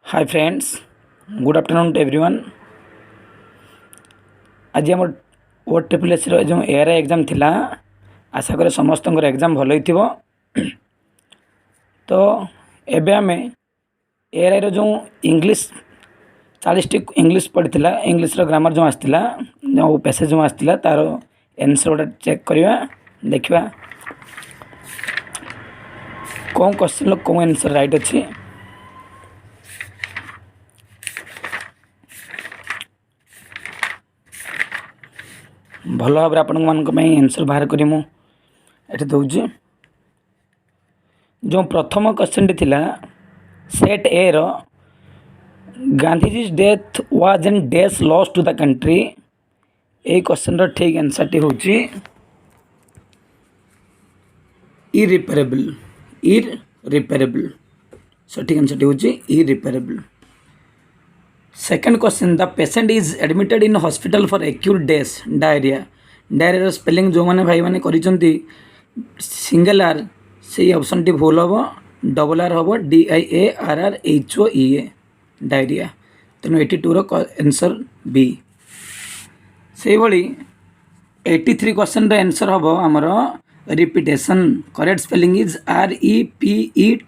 Hi friends, good afternoon to everyone. आज आम OSSSC जो ARI एग्जाम थिला, आशा करे समस्त एग्जाम भल हो। तो एबे आमे ARI रो जो इंग्लिश 40 इंग्लिश पढ़ी इंग्लिश रो ग्रामर जो आसला जो पैसेज जो आसला तार आंसर गोटे चेक करवा देखा कौन क्वेश्चन कौन आंसर राइट अच्छी। भल भाव आपण आंसर बाहर करी मुझे दूसरी जो प्रथम क्वेश्चन टी थिला सेट ए रो Gandhiji death was an dash loss to the country. ये क्वेश्चन रो ठीक आंसर टी होची इरिपेरेबल। सठिक आंसर टी होची irreparable. Second question the patient is admitted in hospital for acute dash diarrhoea. Diarrhoea spelling जो मैंने भाई मैंने करिसेंती सिंगल आर से ऑप्शन टी भूल हम डबल आर हम DIARRHOEA डायरिया। तेणु 82 रो आंसर बी। से भली 83 क्वेश्चन रो आंसर हम आमर repetition. Correct spelling is REPETITION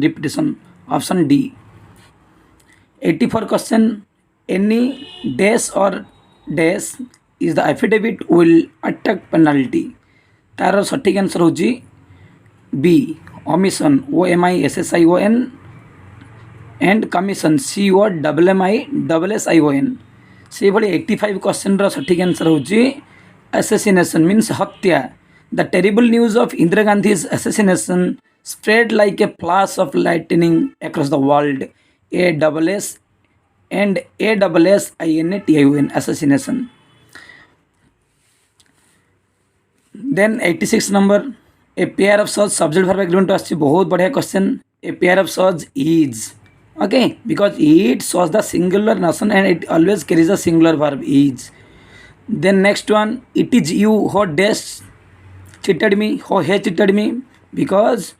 repetition option D. 84 question any dash or dash is the affidavit will attack penalty। तार सठिक आंसर होची B omission OMISSION and commission COMMISSION। से भली 85 क्वेश्चन रो सठिक आंसर होची assassination means हत्या। The terrible news of Indira Gandhi's assassination spread like a flash of lightning across the world। ASS and ASSINATION assassination। Then 86 number a pair of such subject verb agreement आछि बहुत बढ़िया question. A pair of such is okay because it shows the singular noun and it always carries a singular verb is। Then next one it is you who dash cheated me who has cheated me because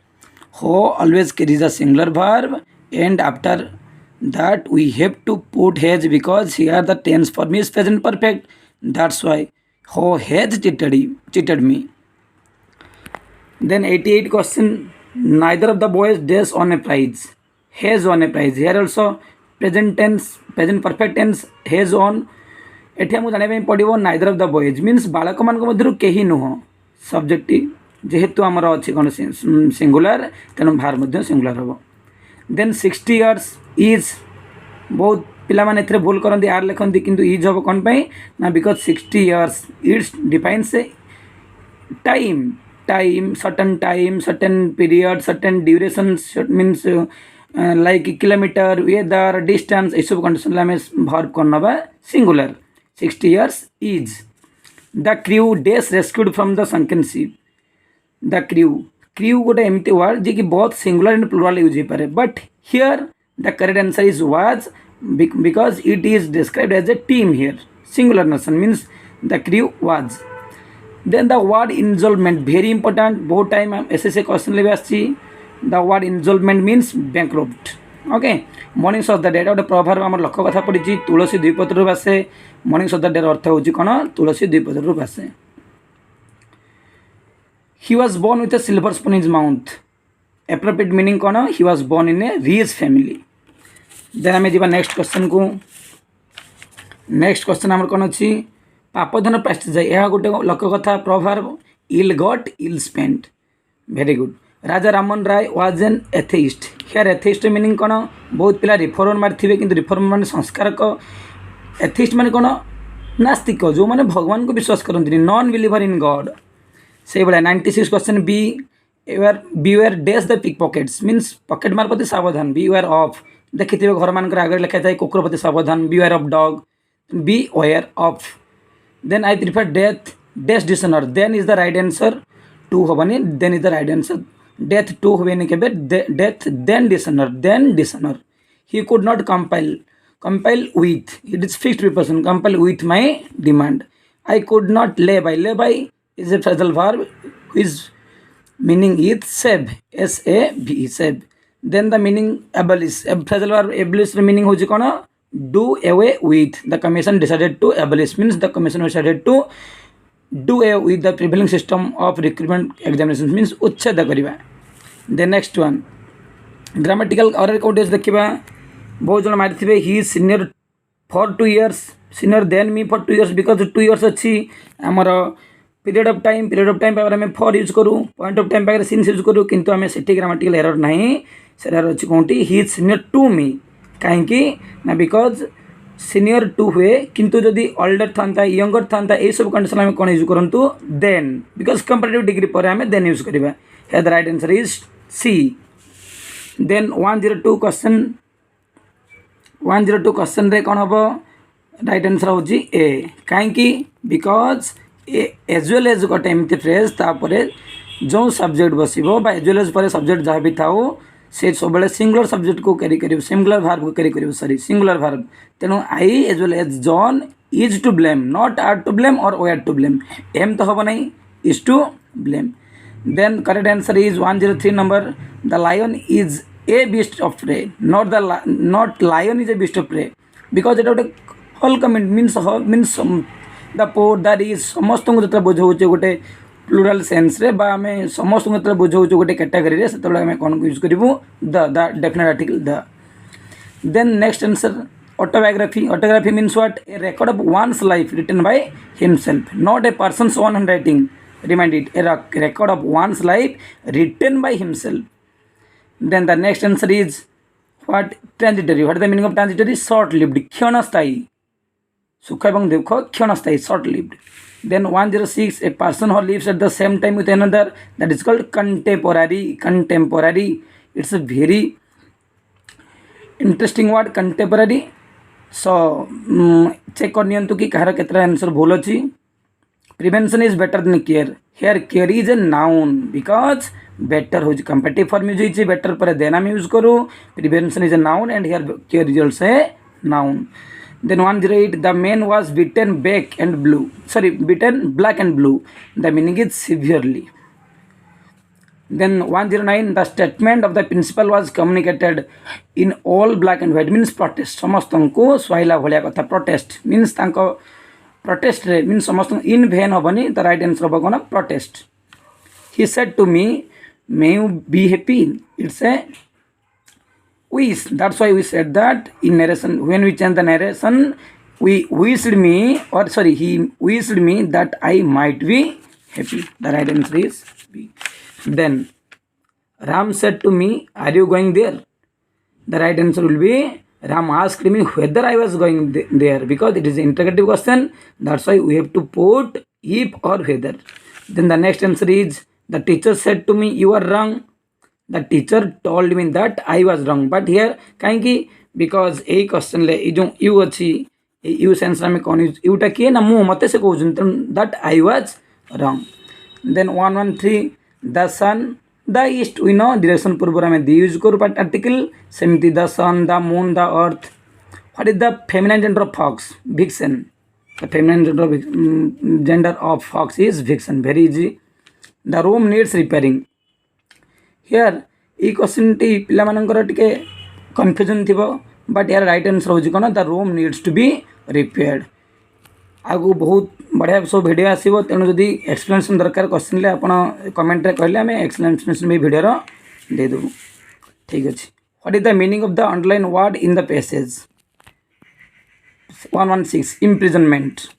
who always carries a singular verb and after that we have to put has because here the tense form is present perfect, that's why who has cheated me। Then 88 question neither of the boys dash on a prize has on a prize। here also present tense present perfect tense has on। एठी हमको जानिबा पड़िबो neither of the boys means बालक मान मध्यरु केही नुह subject जेहेतु आमर अछि कोन singular तेनु भार मध्य सिंगुलर हबो। देन 60 years इज बहुत पिला माने एथरे भूल करंती आर लिखंती किंतु इज हबो कोन पई ना because 60 years it's defines time certain period certain duration means like kilometre weather distance ए सब कंडीशन ला में वर्ब करनबा singular. 60 years is the crew dash rescued from the sunken ship। The crew गोटे एमती वर्ड जी कि बहुत सिंगुलर एंड प्लुराल यूज हो पारे but here the correct answer is was because it is described as a team here singular notion means the crew was. Then the word insolvency very important बहुत time SSC question ले आसी। The word insolvency means bankrupt okay. Morning of the day गोटे प्रभाव आम लक्ष्य कथा पड़ी तुलसी द्विपत्र बासे। मॉर्निंग ऑफ द डे अर्थ हूँ कौन तुलसी द्विपत्र बासे। He was born with a silver spoon in his mouth। appropriate meaning कौन he was born in a rich family। then आम जा नेक्स्ट क्वेश्चन को। नेक्स्ट क्वेश्चन आम कौन अच्छी पापधन प्राश्चित जाए यह गोटे लक्ष्य कथा प्रभाव ill got ill spent very good. Raja Raman Roy was an atheist. Here atheist meaning कौन बहुत पिला रिफॉर्मर मारे किंतु रिफॉर्मर माने संस्कारक। एथेइस्ट माने कौन नास्तिक जो माने भगवान को विश्वास करते नॉन बिलीवर इन गॉड। से भाया 96 question beware dash the pick pockets means pocket मार प्रति सावधान। बीवेयर ऑफ देखिए घर मान आगे लिखा था कुकुर प्रति सावधान। Beware of dog beware of. Then I prefer death dash dishonour than is the right answer to हबनी than is the right answer. Death to हुए के death than dishonour. He could not compile with it is fixed preposition compile with my demand। I could not lay by is a phrasal verb whose meaning is save SAVE save। Then the meaning abolish, phrasal verb abolish meaning hoji kono do away with. The commission decided to abolish means the commission decided to do away with the prevailing system of recruitment examinations means uchcheda kariba. The next one grammatical error code देखिबा बहुत जन मारिथिबे he is senior for 2 years senior than me for 2 years because 2 years अच्छी हमर period of time power हमें for use करू point of time पाकर since use करू किंतु हमें सेठी grammatical error नहीं सेरा अछि Conti he is senior to me काहे कि ना because senior to हुए किंतु जदि older थांता younger थांता ए सब कंडीशन हमें कोन यूज करंतु then because comparative degree पर हमें then यूज करिबा. Here the right answer is C. Then 102 question रे कौन हम राइट आंसर हो ए कहीं बिकज एज वेल एज गोटे एमती फ्रेज तापर जो सब्जेक्ट बसो एज वेल एज पर सब्जेक्ट जहाँ भी था से सब सिंगुलर सब्जेक्ट को कैरी कर सिंगुलर भार्ब को कैरी कर सॉरी सिंगुलर भार्ब तेणु I as well as John is to blame not are to blame और we are to blame am तो हम नहीं is to blame. Then correct answer is 103 number. The lion is a beast of prey, not lion is a beast of prey because it whole comment means the poor that is समस्त को जतरा बुझाउचे गोटे plural sense रे बा हमें समस्त को जतरा बुझाउचे गोटे category रे सेतबे हमें कोन यूज करिवो the definite article the. Then next answer autobiography means what? A record of one's life written by himself, not a person's own handwriting. Remind it, a record of one's life written by himself. Then the next answer is what? Transitory. What is the meaning of transitory? Short lived, क्षणस्थायी. सुख एवं दुख क्षणस्थायी, short lived. Then 106, a person who lives at the same time with another, that is called contemporary. It's a very interesting word, contemporary. So check कर नियंतु कि कहार केतरा answer भूल अछि. Prevention is better than care. Here care is a noun because better हो comparative form use होइछि better पर then हम use करू. Prevention is a noun and here care is also a noun. Then 108, the man was beaten black and blue. The meaning is severely. Then 109, the statement of the principal was communicated in all black and white means protest. समस्तंको स्वाइला भलिया कथा protest means तांको protest रे means समस्त in vain हबनी. The right answer होबा कोन protest. He said to me, may you be happy. It's a wish. That's why we said that in narration. When we change the narration, he wished me that I might be happy. The right answer is B. Then Ram said to me, are you going there? The right answer will be Ram asked me whether I was going there because it is an interrogative question. That's why we have to put if or whether. Then the next answer is the teacher said to me, you are wrong. The teacher told me that I was wrong. But here कहीं because a question ले जो you अच्छी you sense में कौन you टा किए ना मुँह मते से कहूँ that I was wrong. Then 113, the sun, the east we know direction पूर्व में the use करूँ but article सेमती the sun, the moon, the earth. What is the feminine gender of fox? Vixen. The feminine gender of fox is vixen. Very easy. The room needs repairing. Here ये question टी पिला मानकर टिके confusion थिबो but यार right answer होजी कोन the room needs to be repaired. आगु बहुत बढ़िया सब वीडियो आसीबो तेनु जदी एक्सप्लेनेशन दरकार क्वेश्चन ले आपण कमेंट रे कहले हमें एक्सप्लेनेशन में वीडियो रो दे देबो. ठीक अछि. What is the meaning of the underline word in the passage? 116 imprisonment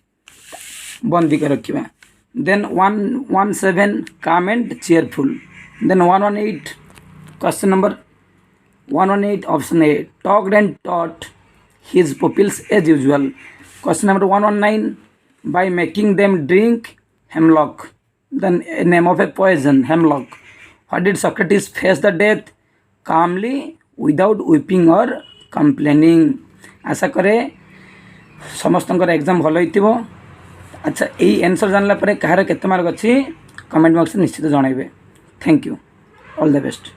बंदी कर रखिबा. Then 117 calm and cheerful. Then 118 question number 118 option A talked and taught his pupils as usual. Question number 119 by making them drink hemlock. The name of a poison hemlock. What did Socrates face the death? Calmly without weeping or complaining. आशा करे समस्तंकर exam भल होइतिबो. अच्छा यही answer जानला परे कहार केते mark अछि comment box में निश्चित जणाइबे. Thank you. All the best.